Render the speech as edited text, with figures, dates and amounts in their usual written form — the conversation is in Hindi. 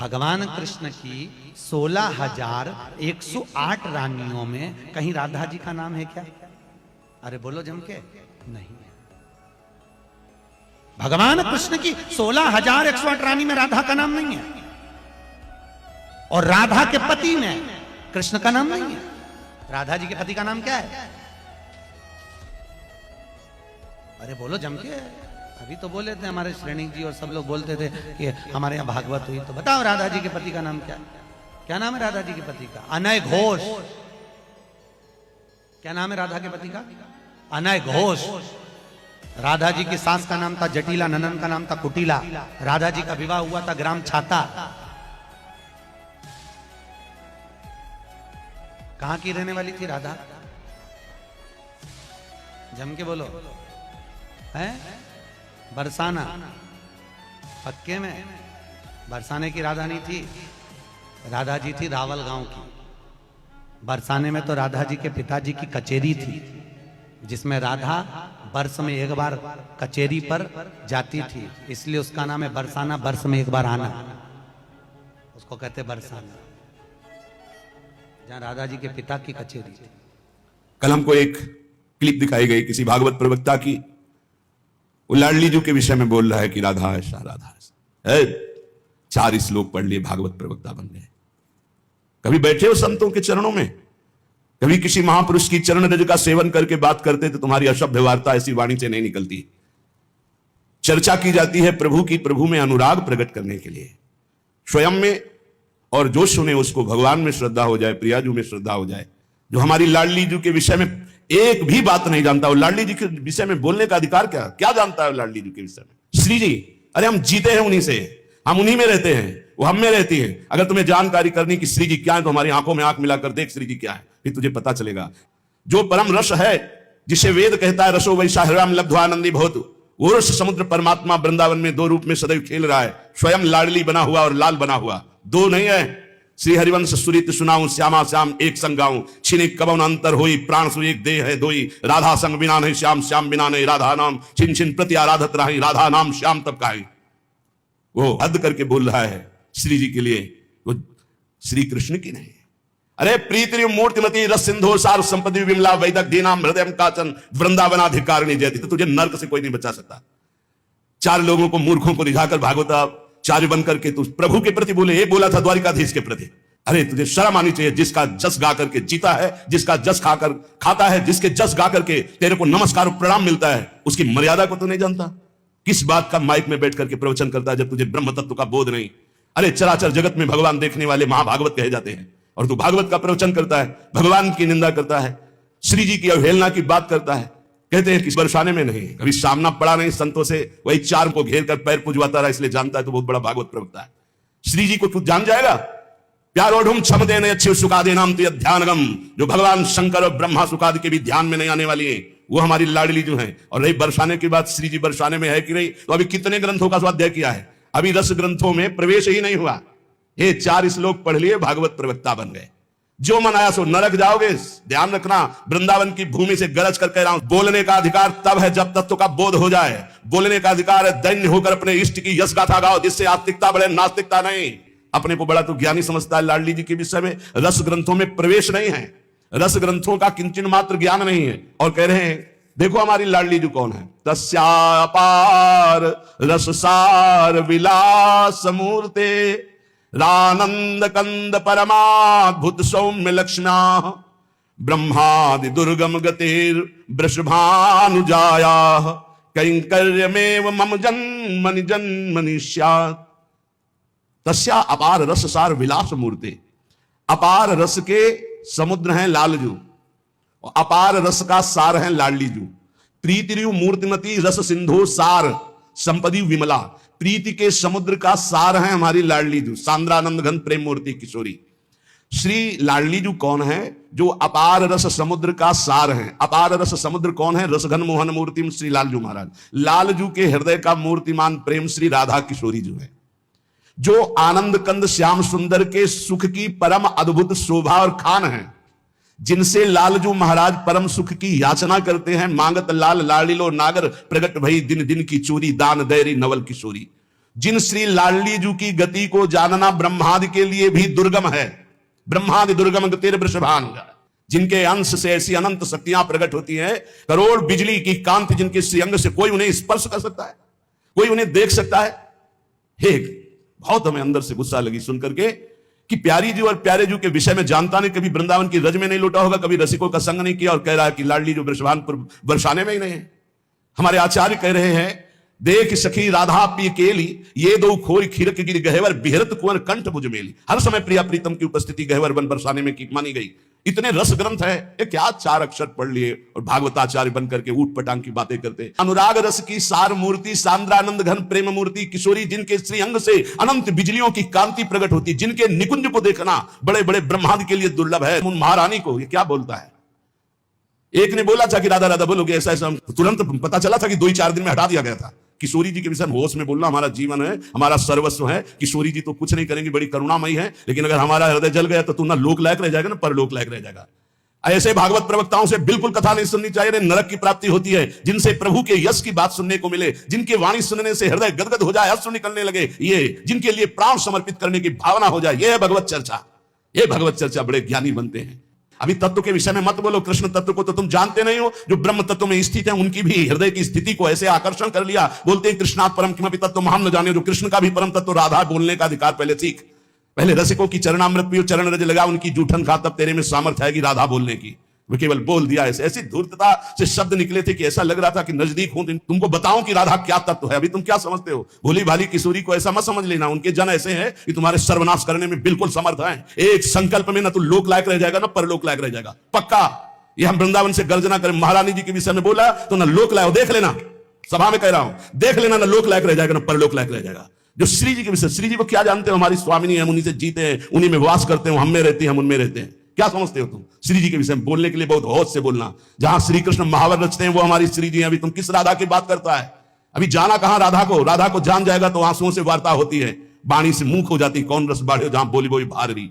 भगवान कृष्ण की 16,108 रानियों में कहीं राधा जी का नाम है क्या? अरे बोलो जम के, नहीं है। भगवान कृष्ण की 16,108 रानी में राधा का नाम नहीं है, और राधा के पति में कृष्ण का नाम नहीं है। राधा जी के पति का नाम क्या है? अरे बोलो जम के, अभी तो बोले थे हमारे श्रेणी जी और सब लोग बोलते थे कि हमारे यहाँ भागवत हुई, तो बताओ राधा जी के पति का नाम क्या है? क्या नाम है राधा जी के पति का? अनय घोष। क्या नाम है राधा के पति का? अनय घोष। राधा जी की सास का नाम था जटिला, ननन का नाम था कुटिला। राधा जी का विवाह हुआ था ग्राम छाता। कहां की रहने वाली थी राधा? जम के बोलो। है बरसाना। पक्के में बरसाने की राधा नहीं थी, राधा जी थी रावल गांव की। बरसाने में तो राधा जी के पिताजी की कचेरी थी, जिसमें राधा वर्ष में एक बार कचेरी पर जाती थी, इसलिए उसका नाम है बरसाना। वर्ष में एक बार आना, उसको कहते बरसाना, जहां राधा जी के पिता की कचेरी थी। कल हमको एक क्लिप दिखाई गई किसी भागवत प्रवक्ता की, वो लाडली जी के विषय में बोल रहा है कि राधा ऐसा राधा ऐसा। 4 श्लोक पढ़ लिए, भागवत प्रवक्ता बन गए। कभी बैठे हो संतों के चरणों में? कभी किसी महापुरुष की चरण रज का सेवन करके बात करते तो तुम्हारी अशब्द वार्ता ऐसी वाणी से नहीं निकलती। चर्चा की जाती है प्रभु की, प्रभु में अनुराग प्रकट करने के लिए स्वयं में, और जो सुने उसको भगवान में श्रद्धा हो जाए, प्रियाजू में श्रद्धा हो जाए। जो हमारी लाडली जी के विषय में एक भी बात नहीं जानता, वो लाडली जी के विषय में बोलने का अधिकार क्या क्या जानता है लाडली जी के विषय में? श्री जी, अरे हम जीते हैं उन्हीं से, हम उन्हीं में रहते हैं, वो हम में रहती है। अगर तुम्हें जानकारी करनी कि श्री जी क्या है, तो हमारी आंखों में आंख मिलाकर देख श्री जी क्या है, फिर तुझे पता चलेगा। जो परम रस है, जिसे वेद कहता है रसो वैसा हृदय लब्ध्वानंदी भवतु, वो रस समुद्र परमात्मा वृंदावन में 2 रूप में सदैव खेल रहा है। स्वयं लाडली बना हुआ और लाल बना हुआ, 2 नहीं है। श्री हरिवंश सुरित सुनाऊं, श्यामा श्याम एक संग गाऊं, छिने कबन अंतर होई, प्राण सु एक देह है दोई। राधा संग बिना नहीं श्याम, श्याम बिना नहीं राधा नाम, छिन छिन प्रति आराधत रही, राधा नाम श्याम तब काहे। वो हद करके बोल रहा है श्री जी के लिए, वो श्री कृष्ण की नहीं। अरे प्रीति मूर्तिमती रस सिंधु सार संपत्ति विमला वैदक दीनाम हृदय काचन वृंदावनाधिकारिणी जयति। तो तुझे नर्क से कोई नहीं बचा सकता। 4 लोगों को, मूर्खों को रिझाकर भागवताचार्य बनकर के तू प्रभु के प्रति बोले, एक बोला था द्वारिकाधीश के प्रति। अरे तुझे शर्म आनी चाहिए। जिसका जस गा करके जीता है, जिसका जस खाकर खाता है, जिसके जस गा करके तेरे को नमस्कार और प्रणाम मिलता है, उसकी मर्यादा को तो नहीं जानता। किस बात का माइक में बैठ करके प्रवचन करता है जब तुझे ब्रह्म तत्व का बोध नहीं? अरे चराचर जगत में भगवान देखने वाले महाभागवत कहे जाते हैं, और तू भागवत का प्रवचन करता है, भगवान की निंदा करता है, श्री जी की अवहेलना की बात करता है। कहते हैं कि बरसाने में नहीं, कभी सामना पड़ा नहीं संतों से, वही 4 को घेर कर पैर पुजवाता रहा, इसलिए जानता है तो बहुत बड़ा भागवत प्रवक्ता है। श्री जी को तू जान जाएगा? प्यारो ढूंढ क्षम देने अच्छे सुखादे नाम तो ध्यानगम, जो भगवान शंकर और ब्रह्मा सुखादि के भी ध्यान में नहीं आने वाली है, वो हमारी लाडली जो है। और रही बरसाने की बात, श्री जी बरसाने में है कि नहीं, तो अभी कितने ग्रंथों का स्वाध्याय किया है? अभी रस ग्रंथों में प्रवेश ही नहीं हुआ। ये 4 श्लोक पढ़ लिए, भागवत प्रवक्ता बन गए। जो मन आया सो नरक जाओगे। ध्यान रखना, वृंदावन की भूमि से गरज कर कह रहा हूं, बोलने का अधिकार तब है जब तत्व का बोध हो जाए। बोलने का अधिकार है दैन्य होकर अपने इष्ट की यश गाथा गाओ, जिससे आस्तिकता बढ़े, नास्तिकता नहीं। अपने को बड़ा तो ज्ञानी समझता है लाडली जी के विषय में। रस ग्रंथों में प्रवेश नहीं है, रस ग्रंथों का किंचन मात्र ज्ञान नहीं है। और कह रहे हैं देखो हमारी लाडली जी कौन है? तस्यापार रससार विलास मूर्ते, रानंद कंद परमाद्भुत सौम्य लक्ष्म्या, ब्रह्मादि दुर्गम गतिर वृषभानुजाया, कैंकर्यमेव मम जन्मनि जन्मनि स्यात्। तस्या अपार रस सार विलास मूर्ते। अपार रस के समुद्र हैं लालजू, और अपार रस का सार है लाडली जू। प्रीति मूर्तिमती रस सिंधु सार संपदी विमला। प्रीति के समुद्र का सार है हमारी लाडली जू, सांद्रानंद घन प्रेम मूर्ति किशोरी। श्री लाडली जू कौन है? जो अपार रस समुद्र का सार है। अपार रस समुद्र कौन है? रसघन मोहन मूर्ति श्री लालजू महाराज। लालजू के हृदय का मूर्तिमान प्रेम श्री राधा किशोरी जू है। जो आनंद कंद श्याम सुंदर के सुख की परम अद्भुत शोभा और खान है, जिनसे लालजू महाराज परम सुख की याचना करते हैं। मांगत लाल लाड़िलो नागर, प्रगट भई दिन दिन की चोरी, दान दैरी नवल किशोरी। जिन श्री लाडली जी की गति को जानना ब्रह्मादि के लिए भी दुर्गम है। ब्रह्मादि दुर्गम गतिर वृषभांग, जिनके अंश से ऐसी अनंत शक्तियां प्रकट होती हैं, करोड़ बिजली की कांति जिनके श्रीअंग से कोई उन्हें स्पर्श कर सकता है, कोई उन्हें देख सकता है। हे, बहुत हमें अंदर से गुस्सा लगी सुनकर के कि प्यारी जी और प्यारे जी के विषय में जानता नहीं, कभी वृंदावन की रज में नहीं लौटा होगा, कभी रसिकों का संग नहीं किया, और कह रहा है कि लाडली जो वृषभानपुर बरसाने में ही नहीं है। हमारे आचार्य कह रहे हैं, देख सखी राधा पी केली, ये दो खोरी खीरक गिर गहवर, बिहरत कुंवर कंठ भुज मेली। हर समय प्रिया प्रीतम की उपस्थिति गहवर बन बरसाने में की मानी गई। इतने रस ग्रंथ है, ये क्या 4 अक्षर पढ़ लिए और भागवताचार्य बन करके ऊट पटांग की बातें करते। अनुराग रस की सार मूर्ति, सांद्रानंद घन प्रेम मूर्ति किशोरी, जिनके श्रीअंग से अनंत बिजलियों की कांति प्रकट होती, जिनके निकुंज को देखना बड़े बड़े ब्रह्मादि के लिए दुर्लभ है। उन महारानी को ये क्या बोलता है? एक ने बोला था कि राधा राधा बोलोगे, ऐसा ऐसा तुरंत पता चला था कि 2-4 दिन में हटा दिया गया था। किशोरी जी के विषय में होश में बोलना हमारा जीवन है, हमारा सर्वस्व है। किशोरी जी तो कुछ नहीं करेंगी, बड़ी करुणामयी है, लेकिन अगर हमारा हृदय जल गया तो तू ना लोक लायक रह जाएगा ना परलोक लायक रह जाएगा। ऐसे भागवत प्रवक्ताओं से बिल्कुल कथा नहीं सुननी चाहिए। नरक की प्राप्ति होती है। जिनसे प्रभु के यश की बात सुनने को मिले, जिनके वाणी सुनने से हृदय गदगद हो जाए, अश्रु निकलने लगे, ये जिनके लिए प्राण समर्पित करने की भावना हो जाए, यह है भगवत चर्चा। ये भगवत चर्चा बड़े ज्ञानी बनते हैं। अभी तत्व के विषय में मत बोलो, कृष्ण तत्व को तो तुम जानते नहीं हो। जो ब्रह्म तत्व में स्थित है, उनकी भी हृदय की स्थिति को ऐसे आकर्षण कर लिया। बोलते हैं कृष्णात् परम किमपि तत्व हम न जाने। जो कृष्ण का भी परम तत्व राधा बोलने का अधिकार पहले सीख। पहले रसिकों की चरणामृत पियो, चरण रज लगा, उनकी जूठन खा, तब तेरे में सामर्थ्य आएगी राधा बोलने की। वो केवल बोल दिया। ऐसी धूर्तता से शब्द निकले थे कि ऐसा लग रहा था कि नजदीक हूं, तुमको बताऊं कि राधा क्या तत्व है। अभी तुम क्या समझते हो? भोली भाली किशोरी को ऐसा मत समझ लेना। उनके जन ऐसे हैं कि तुम्हारे सर्वनाश करने में बिल्कुल समर्थ हैं। एक संकल्प में ना तू लोक लायक रह जाएगा ना परलोक लायक रह जाएगा, पक्का। ये हम वृंदावन से गर्जना करें। महारानी जी के विषय में बोला तो ना लोक लायक, देख लेना, सभा में कह रहा हूं, देख लेना, ना लोक लायक रह जाएगा ना परलोक लायक रह जाएगा। जो श्री जी के विषय, श्री जी को क्या जानते हो? हमारी स्वामिनी है, हम उन्हीं से जीते हैं, उन्हीं में वास करते हैं, हम में रहते हैं, हम उनमें रहते हैं। क्या समझते हो तुम? श्री जी के विषय में बोलने के लिए बहुत होश से बोलना। जहां श्री कृष्ण महावर रचते हैं वो हमारी श्री जी हैं। अभी तुम किस राधा की बात करता है? अभी जाना कहां राधा को? राधा को जान जाएगा तो आंसुओं से वार्ता होती है, वाणी से मुंह हो जाती, कौन रस बाढ़े जहां बोली बोली भार रही।